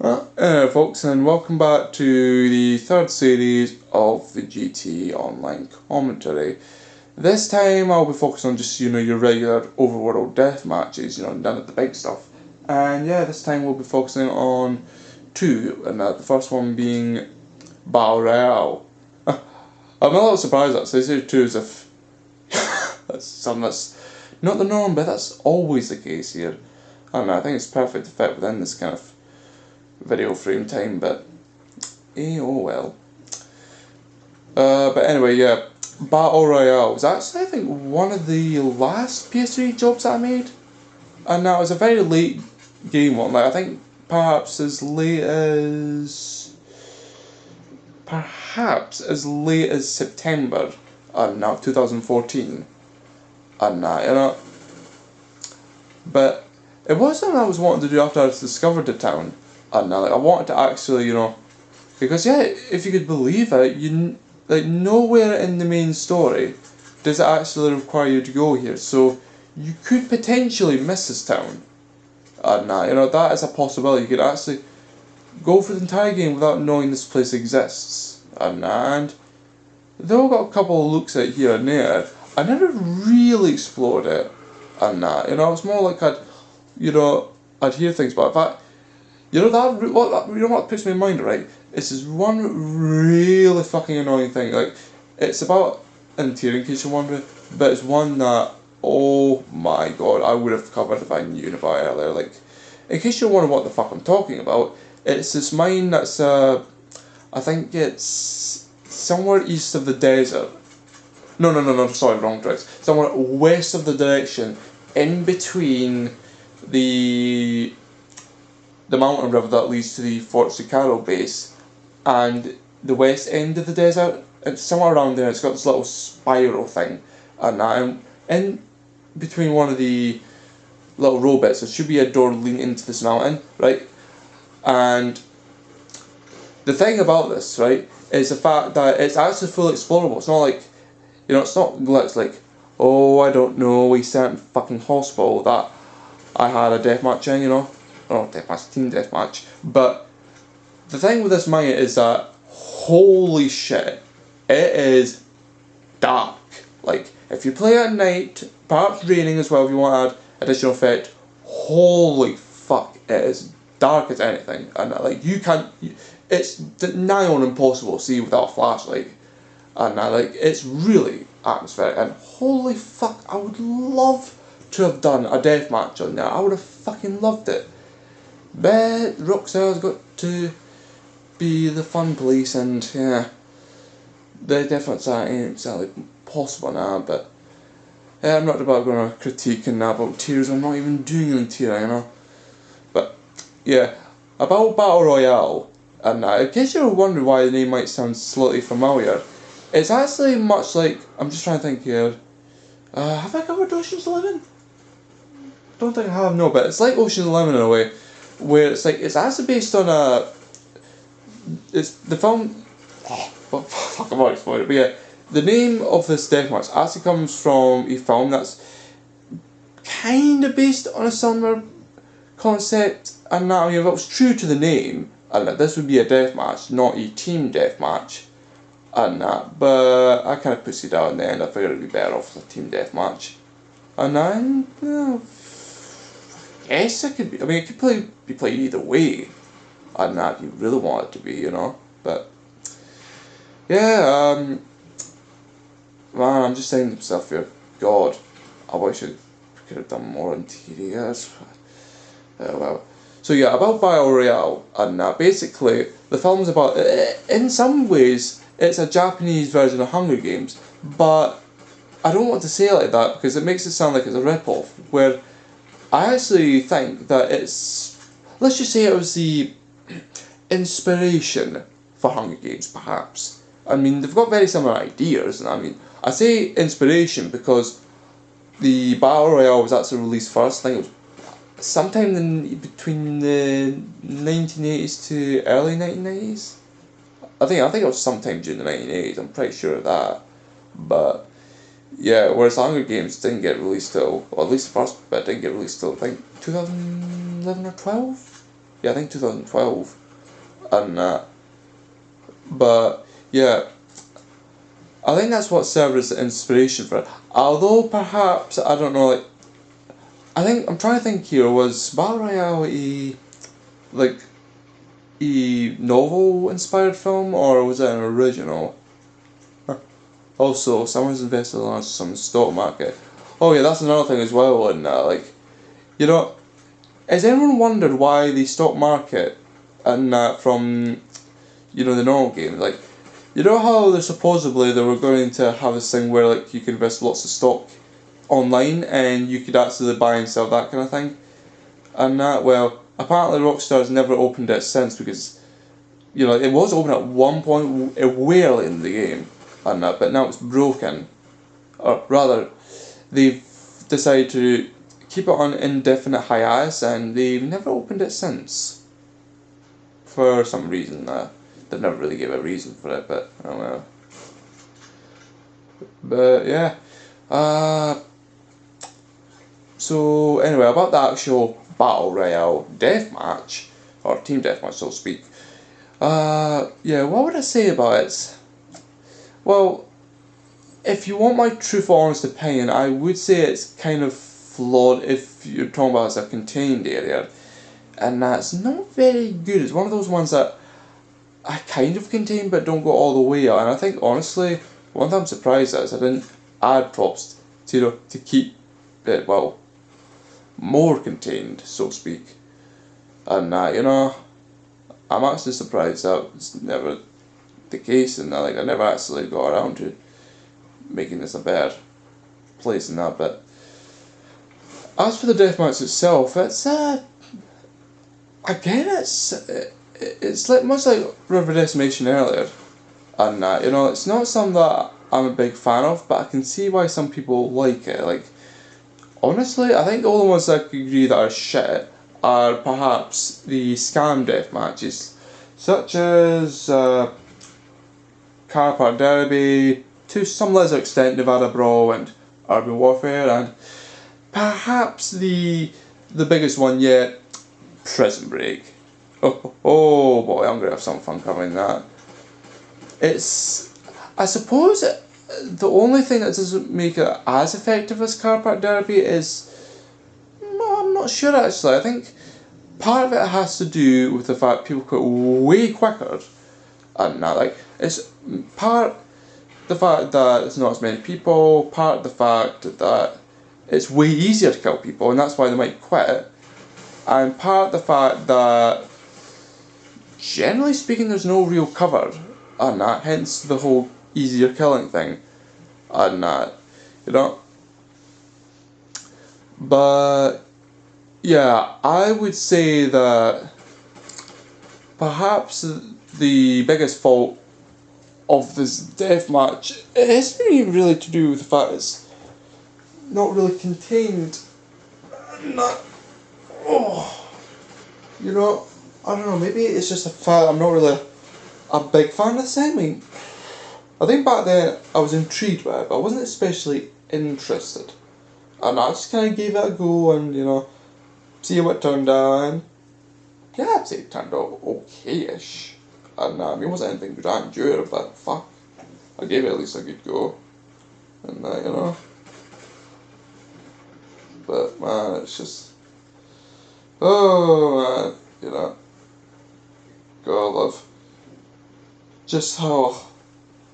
Hello folks, and welcome back to the third series of the GT Online commentary. This time I'll be focusing on just, your regular overworld death matches, none of the big stuff. And yeah, this time we'll be focusing on two, and the first one being Battle Royale. I'm a little surprised actually, this is two as if that's something that's not the norm, but that's always the case here. I don't know, I think it's perfect to fit within this kind of video frame time, but oh well. But anyway, yeah, Battle Royale was actually, I think, one of the last PS3 jobs that I made, and that was a very late game one. Like I think perhaps as late as September, and now 2014, and but it was something I was wanting to do after I discovered the town, and I wanted to actually, because yeah, if you could believe it, like nowhere in the main story does it actually require you to go here, so you could potentially miss this town. And that is a possibility. You could actually go for the entire game without knowing this place exists. And though I got a couple of looks at it here and there, I never really explored it. And it's more like I'd hear things, but in fact, what puts me in mind, right? It's this one really fucking annoying thing. Like, it's about interior, in case you're wondering, but it's one that, oh my god, I would have covered if I knew about it earlier. Like, in case you're wondering what the fuck I'm talking about, it's this mine that's, I think it's somewhere east of the desert. No, sorry, wrong direction. Somewhere west of the direction, in between the mountain river that leads to the Fort Sucaro base and the west end of the desert. It's somewhere around there. It's got this little spiral thing, and in between one of the little row bits, there should be a door leading into this mountain, right? And the thing about this, right, is the fact that it's actually fully explorable. It's not like, it's not glitch like, oh, I don't know, a certain fucking hospital that I had a deathmatch in, or deathmatch, team deathmatch. But the thing with this mine is that, holy shit, it is dark. Like, if you play at night, perhaps raining as well if you want to add additional effect, holy fuck, it is dark as anything. And like, it's nigh on impossible to see without a flashlight. And it's really atmospheric, and holy fuck, I would love to have done a deathmatch on there. I would have fucking loved it. But Rockstar's got to be the fun police, and yeah, the difference that ain't exactly possible now. But yeah, I'm not about going to critique and that about tiers. I'm not even doing any tier, But yeah, about Battle Royale, and in case you're wondering why the name might sound slightly familiar, it's actually much like, I'm just trying to think here. Have I covered Ocean's 11? Don't think I have, no, but it's like Ocean's 11 in a way, where it's like, it's actually based on it's the film, well, fuck, I'm already spoiled it, but yeah, the name of this deathmatch actually comes from a film that's kind of based on a similar concept, and that, if it was true to the name, and that this would be a deathmatch, not a team deathmatch, and that, but I kind of pussied out in the end. I figured it'd be better off as a team deathmatch, and then, yes, it could be. I mean, it could be played either way, and that if you really want it to be, But yeah, man, I'm just saying to myself here, God, I wish I could have done more interiors. Well. So yeah, about Battle Royale, and basically the film's about, in some ways, it's a Japanese version of Hunger Games, but I don't want to say it like that because it makes it sound like it's a rip-off, where I actually think that let's just say it was the inspiration for Hunger Games, perhaps. I mean, they've got very similar ideas, and I say inspiration because the Battle Royale was actually released first. I think it was sometime between the 1980s to early 1990s. I think it was sometime during the 1980s, I'm pretty sure of that. But yeah, whereas Hunger Games didn't get released till, or at least the first bit didn't get released till, I think, 2011 or 12? Yeah, I think 2012. And but yeah, I think that's what served as the inspiration for it. Although perhaps, I don't know, like, I'm trying to think here, was Battle Royale like, a novel inspired film, or was it an original? Also, someone's invested in some stock market. Oh yeah, that's another thing as well, and like, you know, has anyone wondered why the stock market and from, the normal game, like, you know how they were going to have this thing where like you can invest lots of stock online and you could actually buy and sell that kind of thing, and well, apparently Rockstar's never opened it since because it was open at one point way early in the game, and but now it's broken, or rather, they've decided to keep it on indefinite hiatus and they've never opened it since. For some reason, they never really gave a reason for it, but oh well. But yeah, so anyway, about the actual Battle Royale deathmatch, or team deathmatch, so to speak. Yeah, what would I say about it? Well, if you want my truthful, honest opinion, I would say it's kind of flawed if you're talking about it as a contained area, and that's not very good. It's one of those ones that I kind of contain but don't go all the way out. And I think honestly, one thing I'm surprised at is I didn't add props to keep it more contained, so to speak. And I'm actually surprised that it's never the case, and I never actually got around to making this a better place in that. But as for the deathmatch itself, it's again it's like much like River Decimation earlier. And it's not something that I'm a big fan of, but I can see why some people like it. Like, honestly, I think the only ones I could agree that are shit are perhaps the scam death matches, such as Car Park Derby, to some lesser extent Nevada Brawl and Urban Warfare, and perhaps the biggest one yet, Prison Break. Oh boy, I'm gonna have some fun covering that. I suppose the only thing that doesn't make it as effective as Car Park Derby is, no, I'm not sure actually. I think part of it has to do with the fact people quit way quicker, and that it's part the fact that it's not as many people, part the fact that it's way easier to kill people, and that's why they might quit, and part the fact that generally speaking there's no real cover on that, hence the whole easier killing thing on that, But yeah, I would say that perhaps the biggest fault of this deathmatch has been really to do with the fact it's not really contained. Not, oh, I don't know. Maybe it's just a fact I'm not really a big fan of the segment. I think back then I was intrigued by it, but I wasn't especially interested. And I just kind of gave it a go and, see how it turned out. And yeah, I'd say it turned out okay-ish. And it wasn't anything grandeur, but fuck, I gave it at least a good go. And, but man, it's just, oh man, God love. Just how,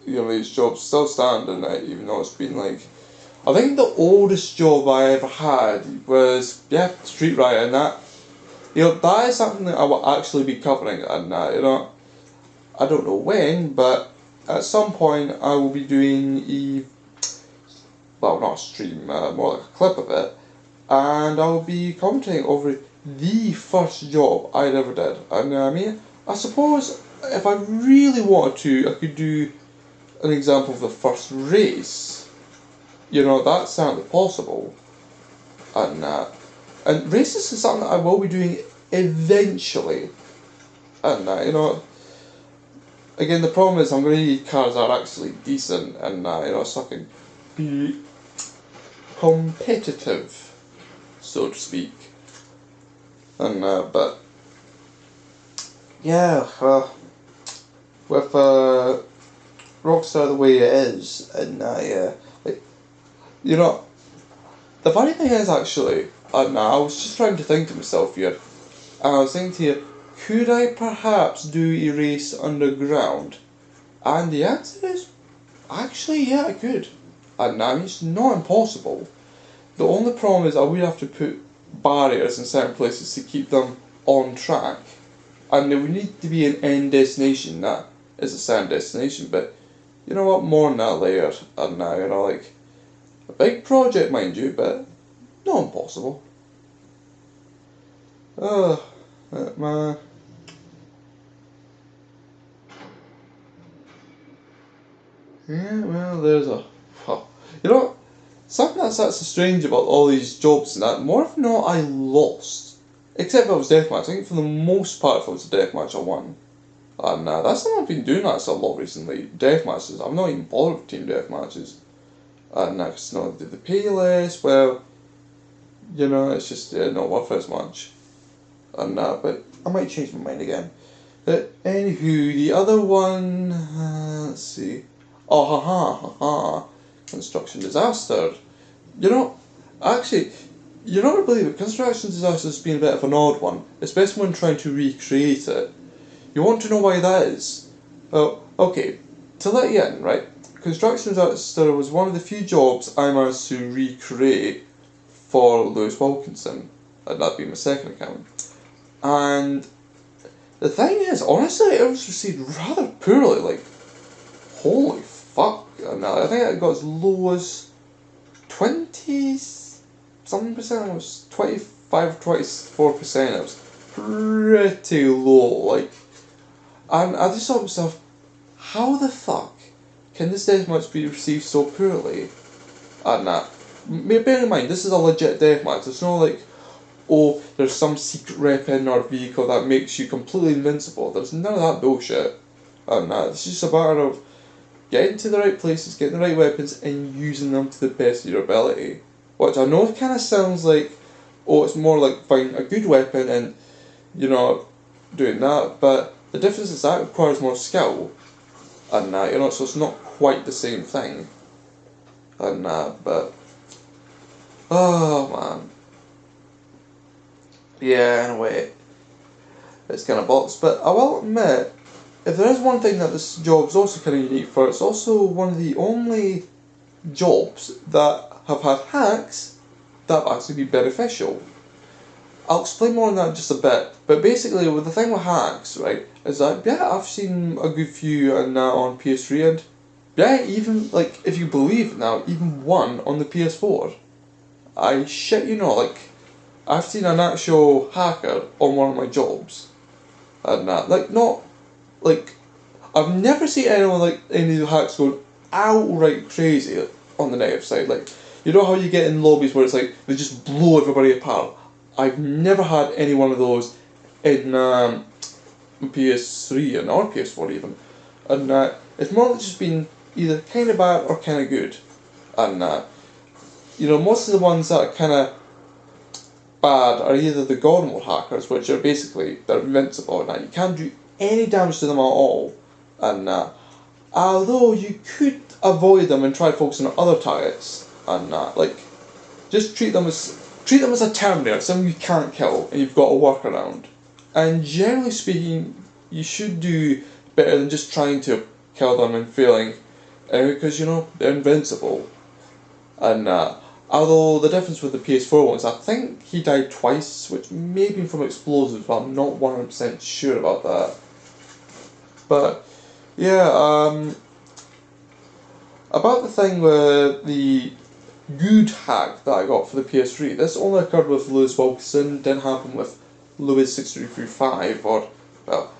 these jobs still stand in it, even though it's been I think the oldest job I ever had was, Street Riot, and that, that is something that I will actually be covering, and I don't know when, but at some point I will be doing not a stream, more like a clip of it, and I will be commenting over the first job I'd ever did, and I suppose if I really wanted to, I could do an example of the first race. That's certainly possible. And races is something that I will be doing eventually. And, again, the problem is I'm going to need cars that are actually decent and, so I can be competitive, so to speak. And, but, yeah, with Rockstar the way it is, and yeah, like, you know, the funny thing is actually, I was just trying to think to myself here, and I was thinking to you, could I perhaps do a race underground? And the answer is, actually, yeah, I could. And I mean, it's not impossible. The only problem is I would have to put barriers in certain places to keep them on track. And there would need to be an end destination that is a certain destination, but you know what, more on that later. And now, like, a big project, mind you, but not impossible. Oh, man. Yeah, well, there's a. Huh. You know, something that's strange about all these jobs and that, more often than not, I lost. Except if it was deathmatch. I think for the most part, if it was a deathmatch, I won. And that's something I've been doing that a lot recently. Deathmatches. I'm not even bothered with team deathmatches. And cause, the pay less, well, it's just not worth it as much. And but I might change my mind again. But anywho, the other one, let's see. Oh, ha. Construction disaster. You know, actually, you're not going to believe it. Construction disaster has been a bit of an odd one, especially when trying to recreate it. You want to know why that is? Well, okay, to let you in, right? Construction disaster was one of the few jobs I managed to recreate for Lewis Wilkinson, and that'd be my second account. And the thing is, honestly, it was received rather poorly. Like, holy fuck! And I think it got as low as 20 something percent. It was 25, 24%. It was pretty low. Like, and I just thought to myself, how the fuck can this deathmatch be received so poorly? And bear in mind, this is a legit deathmatch. It's not like, oh, there's some secret weapon or vehicle that makes you completely invincible. There's none of that bullshit. And it's just a matter of getting to the right places, getting the right weapons, and using them to the best of your ability. Which I know kind of sounds like, oh, it's more like finding a good weapon and, doing that, but the difference is that requires more skill. And, so it's not quite the same thing. And, but, oh man. Yeah, in a way, it's kind of box. But I will admit, if there is one thing that this job's also kind of unique for, it's also one of the only jobs that have had hacks that have actually been beneficial. I'll explain more on that in just a bit, but basically, with the thing with hacks, right, is that, yeah, I've seen a good few and on PS3, and yeah, even, like, if you believe now, even one on the PS4. I shit you not, like, I've seen an actual hacker on one of my jobs, and like, not, like, I've never seen anyone, like, any of the hacks going outright crazy on the negative side, like, you know how you get in lobbies where it's like, they just blow everybody apart? I've never had any one of those in PS3 and or PS4 even, and it's more like just been either kind of bad or kind of good, and most of the ones that are kind of bad are either the God mode hackers, which are basically they're invincible, and you can't do any damage to them at all, and although you could avoid them and try focusing on other targets, and like just treat them as a Terminator, someone you can't kill, and you've got a workaround. And generally speaking, you should do better than just trying to kill them and failing, because they're invincible. And although the difference with the PS4 ones, I think he died twice, which may have been from explosives, but I'm not 100% sure about that. But yeah, about the thing with the good hack that I got for the PS3. This only occurred with Lewis Wilkinson, didn't happen with Lewis 6335 or, well,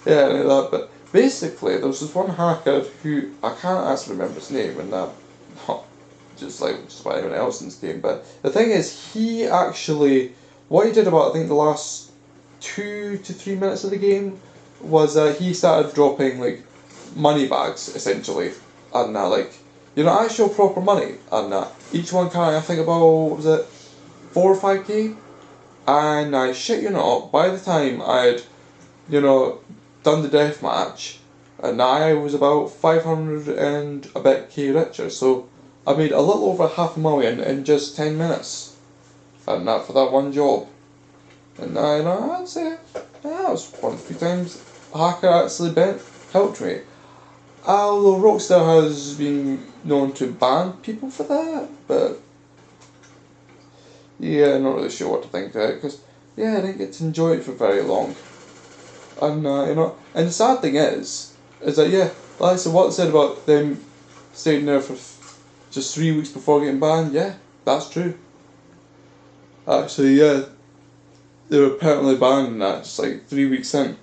yeah, any of that, but basically there was this one hacker who, I can't actually remember his name, and just about anyone else in this game, but the thing is, he actually, what he did about, I think, the last 2 to 3 minutes of the game was he started dropping, like, money bags, essentially, and actual proper money, and each one carrying, I think, about, what was it, 4 or 5k, and I shit you not, by the time I had you know, done the deathmatch, and I was about 500 and a bit K richer, so I made a little over $500,000 in just 10 minutes, and that for that one job. And I'd say that was one of the few times a hacker actually helped me. Although Rockstar has been known to ban people for that, but yeah, not really sure what to think of it, because yeah, I didn't get to enjoy it for very long. And and the sad thing is that yeah, like I said, what I said about them staying there for just 3 weeks before getting banned, yeah, that's true. Actually, yeah, they were permanently banned and that just like 3 weeks in.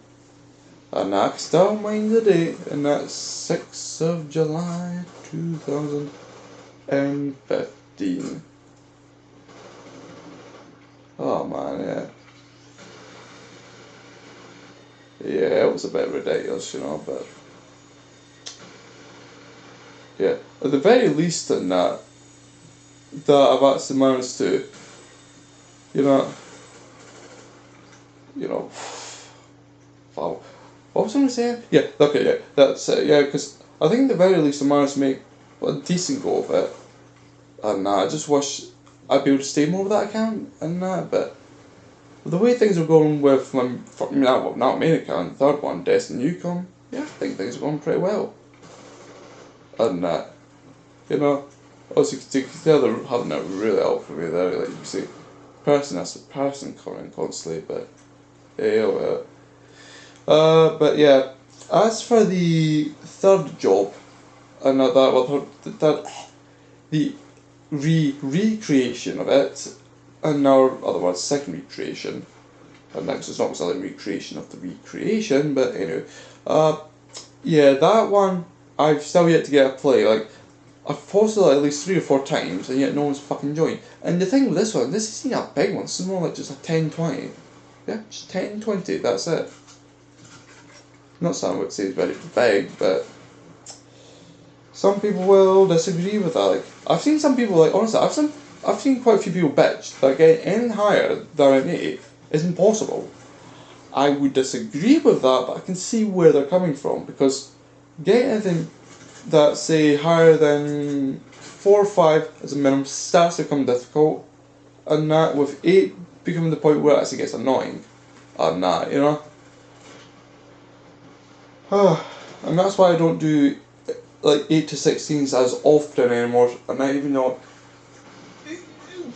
And I can still mind the date, and that's 6th of July 2015. Oh man, yeah. Yeah, it was a bit ridiculous, but yeah. At the very least in that I've actually managed to, you know, you know, wow. What was I going to say? Yeah, okay, yeah, that's it, yeah, because I think at the very least I managed to make a decent go of it, and I just wish I'd be able to stay more with that account and that, but the way things are going with my, not main account, the third one, Destiny Newcom, yeah, I think things are going pretty well, and also you can tell they're having it really out for me there, like you see, person after person coming constantly, but yeah, well. But yeah, as for the third job, and the recreation of it, and now other words, second recreation, and next it's not necessarily recreation of the recreation, but anyway, yeah, that one I've still yet to get a play. Like I've posted it at least 3 or 4 times, and yet no one's fucking joined. And the thing with this isn't a big one. This is more like just a 10-20. Yeah, just 10-20. That's it. Not something I would say is very big, but some people will disagree with that. Like I've seen some people honestly, I've seen quite a few people bitch that getting any higher than an 8 is impossible. I would disagree with that, but I can see where they're coming from, because getting anything that say higher than 4 or 5 as a minimum starts to become difficult, and that with 8 becoming the point where it actually gets annoying, and that and that's why I don't do like 8 to 16s as often anymore, and I even though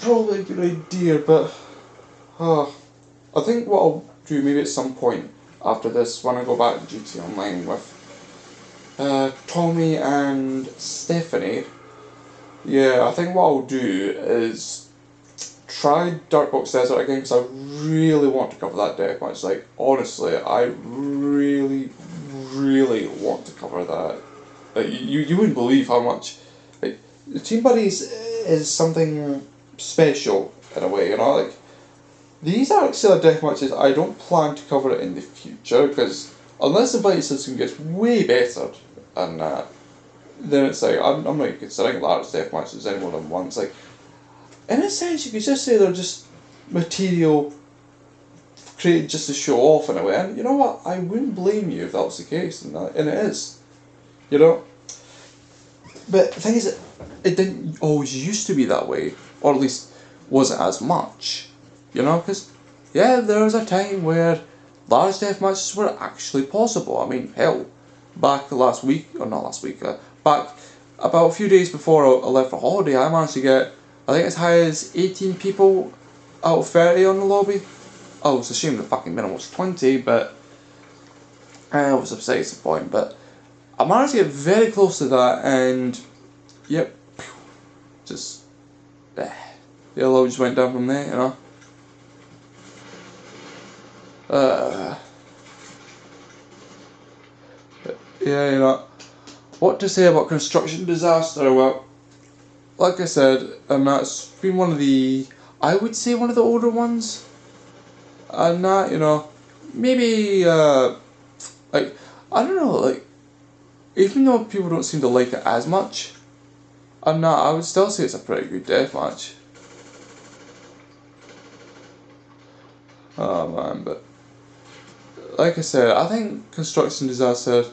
probably a good idea, but I think what I'll do maybe at some point after this, when I go back to GT Online with Tommy and Stephanie, yeah, I think what I'll do is try Darkbox Desert again, because I really want to cover that deathmatch. Like, honestly, I really, really want to cover that. Like, you wouldn't believe how much. Like, the Team Buddies is something special in a way, like. These are actually deathmatches I don't plan to cover it in the future, because unless the fight system gets way better, and then it's like, I'm not even considering large deathmatches any more than once. Like, in a sense, you could just say they're just material created just to show off in a way, and you know what, I wouldn't blame you if that was the case, and it is, But the thing is, it didn't always used to be that way, or at least wasn't as much, because, yeah, there was a time where large death matches were actually possible. I mean, hell, back last week, or not last week, back about a few days before I left for holiday, I managed to get, I think as high as 18 people out of 30 on the lobby. Oh, it's a shame the fucking minimum was 20, but it was besides the point, but I managed to get very close to that, and yep, just the load just went down from there, yeah, what to say about construction disaster? Well, like I said, and that's been one of the, I would say one of the older ones, and that, maybe, like, I don't know, like, even though people don't seem to like it as much, and that, I would still say it's a pretty good deathmatch. Oh man, but like I said, I think Construction Disaster,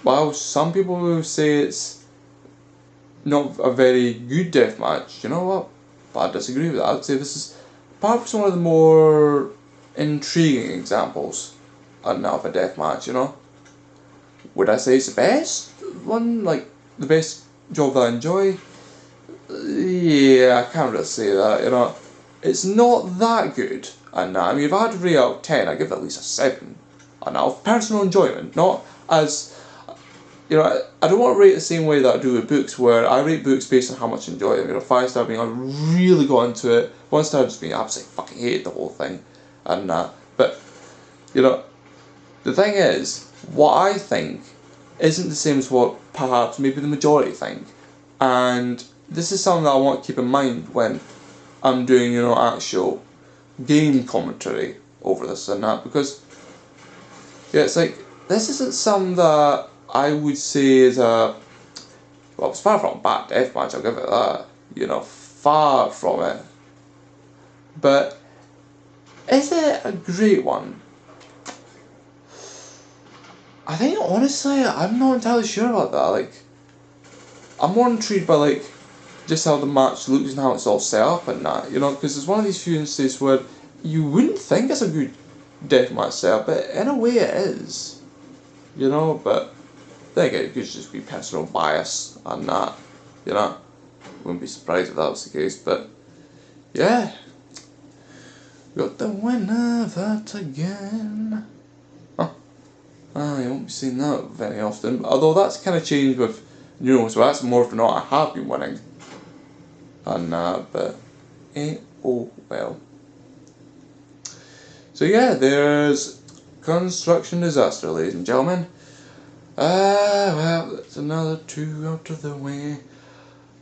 while some people will say it's not a very good deathmatch, you know what? But I disagree with that. I'd say this is perhaps one of the more intriguing examples of a deathmatch, you know? Would I say it's the best one? Like, the best job that I enjoy? Yeah, I can't really say that, you know. It's not that good, and I mean, if I had to rate out of 10, I'd give it at least a 7. And of personal enjoyment, not as, you know, I don't want to rate the same way that I do with books, where I rate books based on how much I enjoy them. You know, 5 star being I really got into it, 1 star just being absolutely fucking hated the whole thing, and but, you know, the thing is, what I think isn't the same as what perhaps maybe the majority think, and this is something that I want to keep in mind when I'm doing, you know, actual game commentary over this and that, because yeah, it's like, this isn't something that I would say is a, well, it's far from a bad deathmatch, I'll give it that, you know, far from it, but is it a great one? I think honestly, I'm not entirely sure about that. Like, I'm more intrigued by like just how the match looks and how it's all set up and that, you know, because it's one of these few instances where you wouldn't think it's a good deathmatch setup, but in a way it is, you know. But then again, it could just be personal bias and that, you know. Wouldn't be surprised if that was the case, but yeah, got the winner that again. Huh. You won't be seeing that very often, although that's kind of changed with so that's more for not I have been winning and but oh well. So yeah, there's Construction Disaster, ladies and gentlemen. Well, that's another 2 out of the way.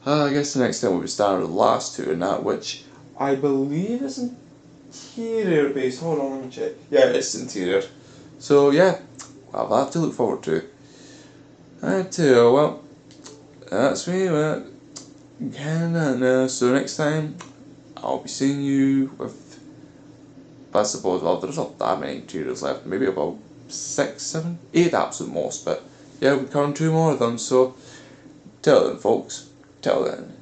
I guess the next time we'll be starting with the last 2 in that, which I believe is interior based. Hold on, let me check. Yeah, it's interior. So yeah, I'll have to look forward to. Well, that's me. So next time, I'll be seeing you with, I suppose, well, there's not that many interiors left, maybe about 6, 7, 8 absolute most, but yeah, we're covering 2 more of them, so till then folks, till then.